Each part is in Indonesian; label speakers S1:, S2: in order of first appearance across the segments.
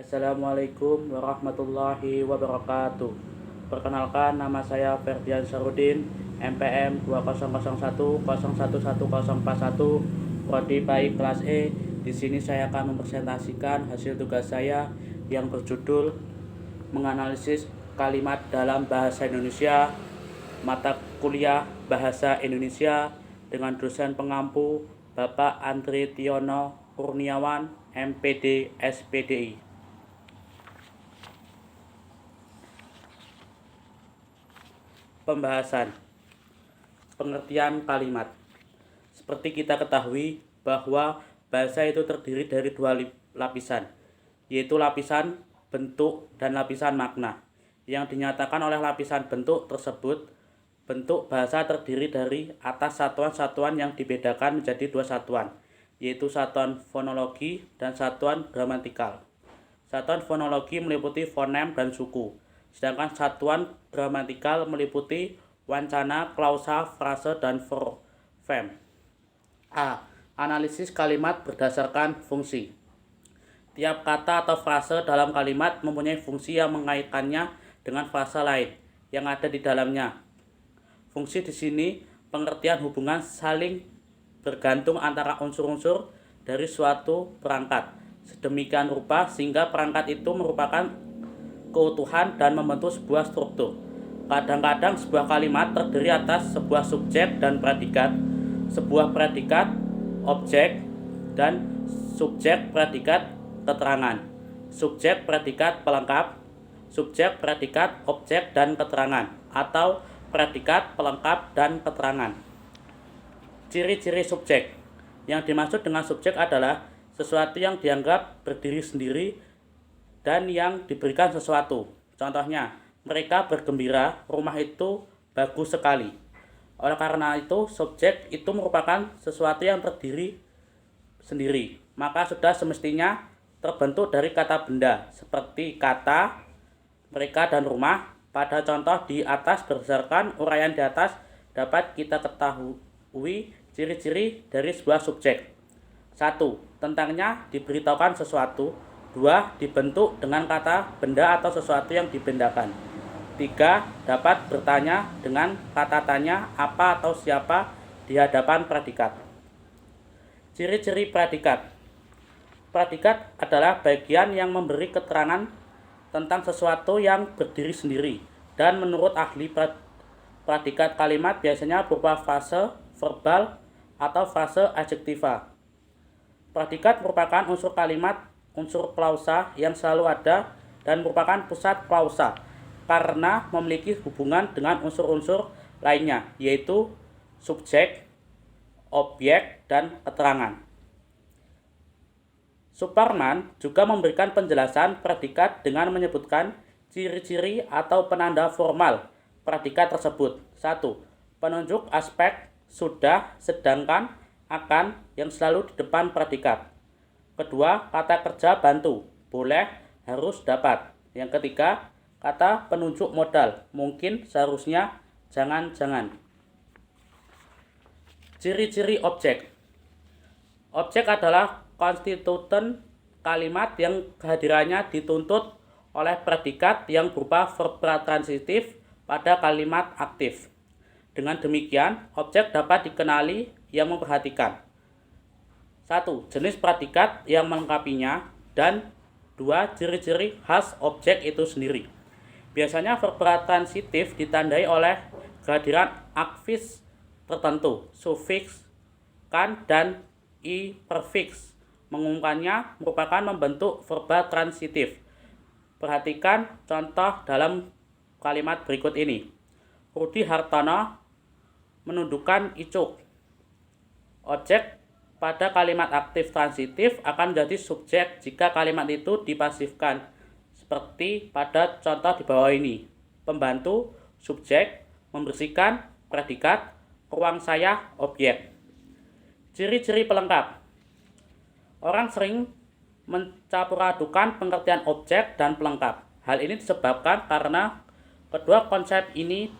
S1: Assalamualaikum warahmatullahi wabarakatuh. Perkenalkan, nama saya Ferdian Sarudin, MPM 2001011041, prodi PAI kelas E. Di sini saya akan mempresentasikan hasil tugas saya yang berjudul menganalisis kalimat dalam bahasa Indonesia, mata kuliah Bahasa Indonesia, dengan dosen pengampu Bapak Andri Tiono Kurniawan, MPD SPDI. Pembahasan pengertian kalimat. Seperti kita ketahui bahwa bahasa itu terdiri dari dua lapisan, yaitu lapisan bentuk dan lapisan makna. Yang dinyatakan oleh lapisan bentuk tersebut, bentuk bahasa terdiri dari atas satuan-satuan yang dibedakan menjadi dua satuan, yaitu satuan fonologi dan satuan gramatikal. Satuan fonologi meliputi fonem dan suku, sedangkan satuan gramatikal meliputi wancana, klausa, frase, dan verb. A. Analisis kalimat berdasarkan fungsi. Tiap kata atau frase dalam kalimat mempunyai fungsi yang mengaitkannya dengan frase lain yang ada di dalamnya. Fungsi di sini pengertian hubungan saling bergantung antara unsur-unsur dari suatu perangkat, sedemikian rupa sehingga perangkat itu merupakan keutuhan dan membentuk sebuah struktur. Kadang-kadang sebuah kalimat terdiri atas sebuah subjek dan predikat, sebuah predikat, objek, dan subjek predikat keterangan, subjek predikat pelengkap, subjek predikat objek dan keterangan, atau predikat pelengkap dan keterangan. Ciri-ciri subjek. Yang dimaksud dengan subjek adalah sesuatu yang dianggap berdiri sendiri dan yang diberikan sesuatu. Contohnya, mereka bergembira, rumah itu bagus sekali. Oleh karena itu, subjek itu merupakan sesuatu yang terdiri sendiri. Maka sudah semestinya terbentuk dari kata benda, seperti kata, mereka, dan rumah. Pada contoh di atas, berdasarkan uraian di atas, dapat kita ketahui ciri-ciri dari sebuah subjek. 1. Tentangnya diberitahukan sesuatu. 2. Dibentuk dengan kata benda atau sesuatu yang dibendakan. 3. Dapat bertanya dengan kata tanya, apa atau siapa di hadapan predikat. Ciri-ciri predikat. Predikat adalah bagian yang memberi keterangan tentang sesuatu yang berdiri sendiri, dan menurut ahli predikat kalimat biasanya berupa frase verbal atau frase adjektiva. Predikat merupakan unsur kalimat, unsur klausa yang selalu ada dan merupakan pusat klausa karena memiliki hubungan dengan unsur-unsur lainnya, yaitu subjek, objek, dan keterangan. Superman juga memberikan penjelasan predikat dengan menyebutkan ciri-ciri atau penanda formal predikat tersebut. 1. Penunjuk aspek sudah, sedangkan, akan yang selalu di depan predikat. Kedua, kata kerja bantu, boleh, harus, dapat. Yang ketiga, kata penunjuk modal, mungkin, seharusnya, jangan-jangan. Ciri-ciri objek. Objek adalah konstituen kalimat yang kehadirannya dituntut oleh predikat yang berupa verba transitif pada kalimat aktif. Dengan demikian, objek dapat dikenali yang memperhatikan. 1. Jenis predikat yang melengkapinya, dan 2. Ciri-ciri khas objek itu sendiri. Biasanya verba transitif ditandai oleh kehadiran afix tertentu, sufiks, kan, dan i prefiks. Mengumumkannya merupakan membentuk verba transitif. Perhatikan contoh dalam kalimat berikut ini. Rudi Hartono menundukkan icuk. Objek pada kalimat aktif transitif akan menjadi subjek jika kalimat itu dipasifkan, seperti pada contoh di bawah ini. Pembantu, subjek, membersihkan, predikat, ruang saya, objek. Ciri-ciri pelengkap. Orang sering mencampuradukan pengertian objek dan pelengkap. Hal ini disebabkan karena kedua konsep ini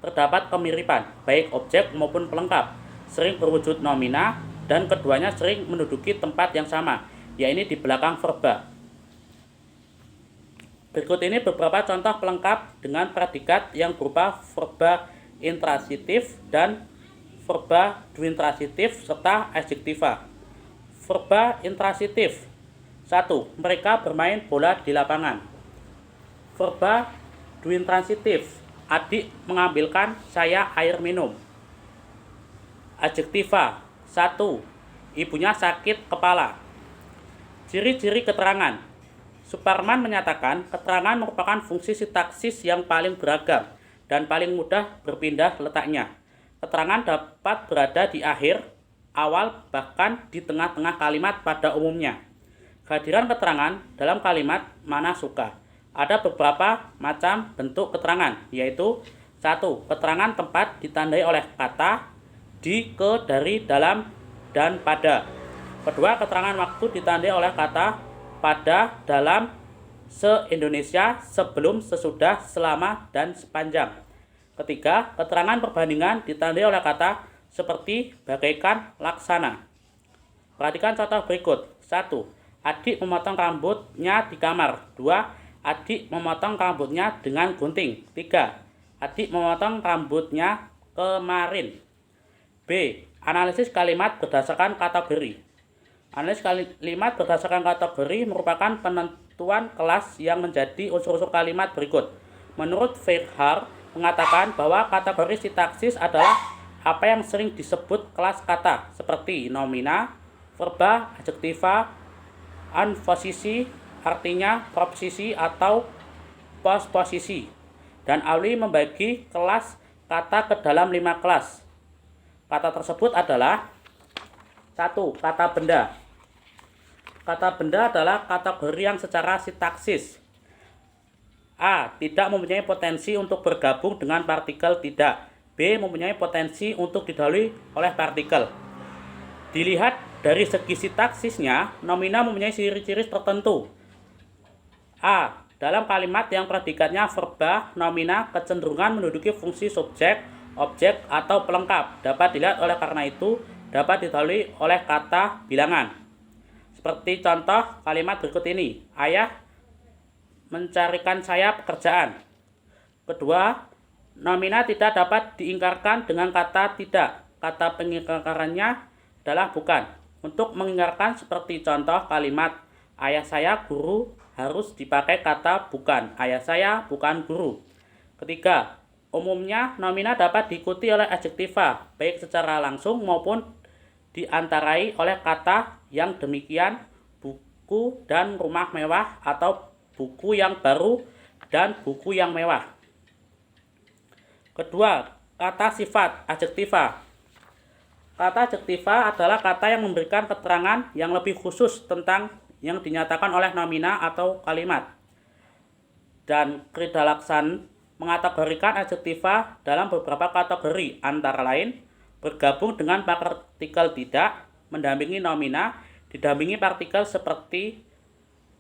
S1: terdapat kemiripan, baik objek maupun pelengkap, sering berwujud nomina, dan keduanya sering menduduki tempat yang sama, yaitu di belakang verba. Berikut ini beberapa contoh pelengkap dengan predikat yang berupa verba intransitif dan verba duintransitif serta adjektiva. Verba intransitif. 1. Mereka bermain bola di lapangan. Verba duintransitif. Adik mengambilkan saya air minum. Adjektiva. 1. Ibunya sakit kepala. Ciri-ciri keterangan. Suparman menyatakan keterangan merupakan fungsi sintaksis yang paling beragam dan paling mudah berpindah letaknya. Keterangan dapat berada di akhir, awal, bahkan di tengah-tengah kalimat pada umumnya. Kehadiran keterangan dalam kalimat mana suka. Ada beberapa macam bentuk keterangan, yaitu 1. Keterangan tempat ditandai oleh kata di, ke, dari, dalam, dan pada. Kedua, keterangan waktu ditandai oleh kata pada, dalam, se-Indonesia, sebelum, sesudah, selama, dan sepanjang. Ketiga, keterangan perbandingan ditandai oleh kata seperti, bagaikan, laksana. Perhatikan contoh berikut. 1. Adik memotong rambutnya di kamar. 2. Adik memotong rambutnya dengan gunting. 3. Adik memotong rambutnya kemarin. B. Analisis kalimat berdasarkan kategori. Analisis kalimat berdasarkan kategori merupakan penentuan kelas yang menjadi unsur-unsur kalimat berikut. Menurut Verhaar mengatakan bahwa kategori sintaksis adalah apa yang sering disebut kelas kata, seperti nomina, verba, adjektiva, anposisi, artinya proposisi atau posposisi. Dan Auli membagi kelas kata ke dalam 5 kelas. Kata tersebut adalah 1. Kata benda. Kata benda adalah kategori yang secara sintaksis A. Tidak mempunyai potensi untuk bergabung dengan partikel tidak. B. Mempunyai potensi untuk didahului oleh partikel. Dilihat dari segi sintaksisnya, nomina mempunyai ciri-ciri tertentu. A. Dalam kalimat yang predikatnya verba, nomina kecenderungan menduduki fungsi subjek, objek, atau pelengkap. Dapat dilihat oleh karena itu dapat didahului oleh kata bilangan. Seperti contoh kalimat berikut ini. Ayah mencarikan saya pekerjaan. Kedua, nomina tidak dapat diingkarkan dengan kata tidak. Kata pengingkarannya adalah bukan. Untuk mengingkarkan seperti contoh kalimat ayah saya guru harus dipakai kata bukan. Ayah saya bukan guru. Ketiga, umumnya nomina dapat diikuti oleh adjektiva, baik secara langsung maupun diantarai oleh kata yang demikian, buku dan rumah mewah, atau buku yang baru dan buku yang mewah. Kedua, kata sifat, adjektiva. Kata adjektiva adalah kata yang memberikan keterangan yang lebih khusus tentang yang dinyatakan oleh nomina atau kalimat. Dan Krida Laksan mengategorikan adjektiva dalam beberapa kategori, antara lain bergabung dengan partikel tidak, mendampingi nomina, didampingi partikel seperti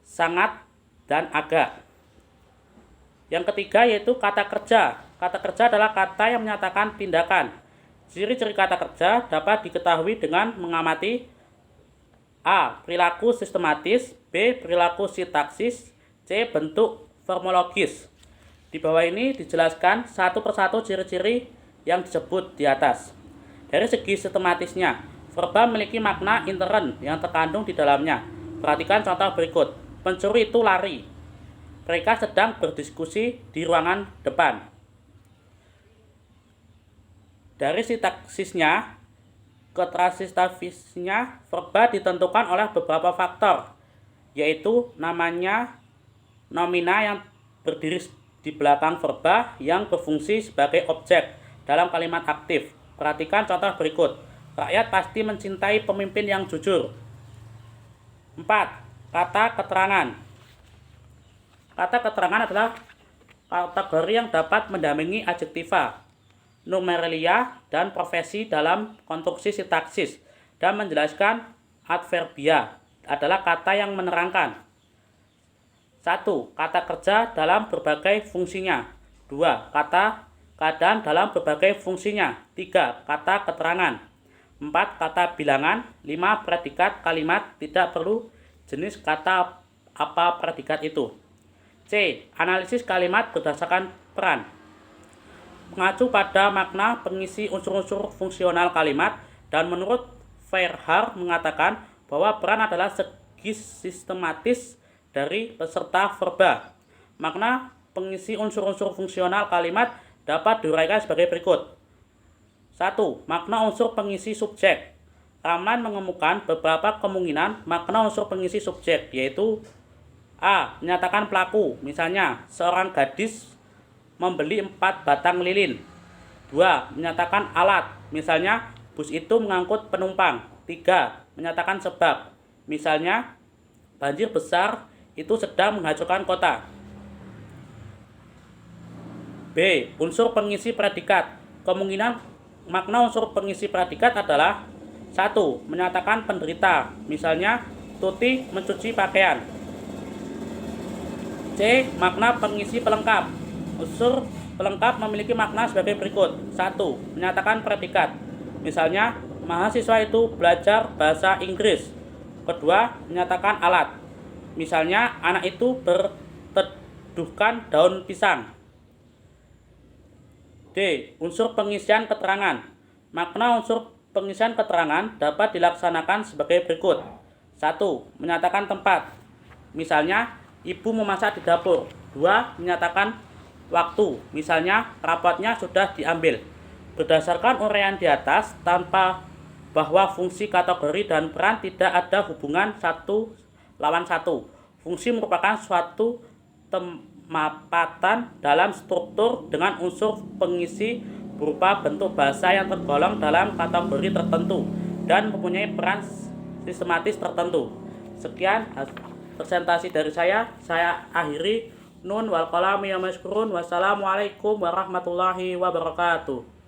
S1: sangat dan agak. Yang ketiga yaitu kata kerja. Kata kerja adalah kata yang menyatakan tindakan. Ciri-ciri kata kerja dapat diketahui dengan mengamati A. Perilaku sistematis, B. Perilaku sintaksis, C. Bentuk formologis. Di bawah ini dijelaskan satu persatu ciri-ciri yang disebut di atas. Dari segi sistematisnya, verba memiliki makna intern yang terkandung di dalamnya. Perhatikan contoh berikut. Pencuri itu lari. Mereka sedang berdiskusi di ruangan depan. Dari sintaksisnya, ketransitatifisnya, verba ditentukan oleh beberapa faktor, yaitu namanya nomina yang berdiri di belakang verba yang berfungsi sebagai objek dalam kalimat aktif. Perhatikan contoh berikut. Rakyat pasti mencintai pemimpin yang jujur. 4. Kata keterangan. Kata keterangan adalah kategori yang dapat mendampingi adjektiva, numeralia, dan profesi dalam konstruksi sintaksis, dan menjelaskan adverbia adalah kata yang menerangkan. 1. Kata kerja dalam berbagai fungsinya. 2. Kata keadaan dalam berbagai fungsinya. 3. Kata keterangan. 4. Kata bilangan. 5. Predikat kalimat tidak perlu jenis kata apa predikat itu. C. Analisis kalimat berdasarkan peran. Mengacu pada makna pengisi unsur-unsur fungsional kalimat, dan menurut Verhaar mengatakan bahwa peran adalah segi sistematis dari peserta verba. Makna pengisi unsur-unsur fungsional kalimat dapat diuraikan sebagai berikut. 1. Makna unsur pengisi subjek. Ramlan mengemukakan beberapa kemungkinan makna unsur pengisi subjek, yaitu A. Menyatakan pelaku, misalnya seorang gadis membeli 4 batang lilin. 2. Menyatakan alat, misalnya bus itu mengangkut penumpang. 3. Menyatakan sebab, misalnya banjir besar itu sedang menghancurkan kota. B. Unsur pengisi predikat. Kemungkinan makna unsur pengisi predikat adalah 1. Menyatakan penderita, misalnya Tuti mencuci pakaian. C. Makna pengisi pelengkap. Unsur pelengkap memiliki makna sebagai berikut. 1. Menyatakan predikat, misalnya mahasiswa itu belajar bahasa Inggris. Kedua, menyatakan alat, misalnya anak itu berteduhkan daun pisang. D. Unsur pengisian keterangan. Makna unsur pengisian keterangan dapat dilaksanakan sebagai berikut. 1. Menyatakan tempat, misalnya ibu memasak di dapur. 2. Menyatakan waktu, misalnya rapotnya sudah diambil. Berdasarkan uraian di atas, tanpa bahwa fungsi, kategori, dan peran tidak ada hubungan satu lawan satu. Fungsi merupakan suatu temapatan dalam struktur dengan unsur pengisi berupa bentuk bahasa yang tergolong dalam kategori tertentu dan mempunyai peran sistematis tertentu. Sekian presentasi dari saya akhiri. Nun wal qalam ya maskurun. Wassalamualaikum warahmatullahi wabarakatuh.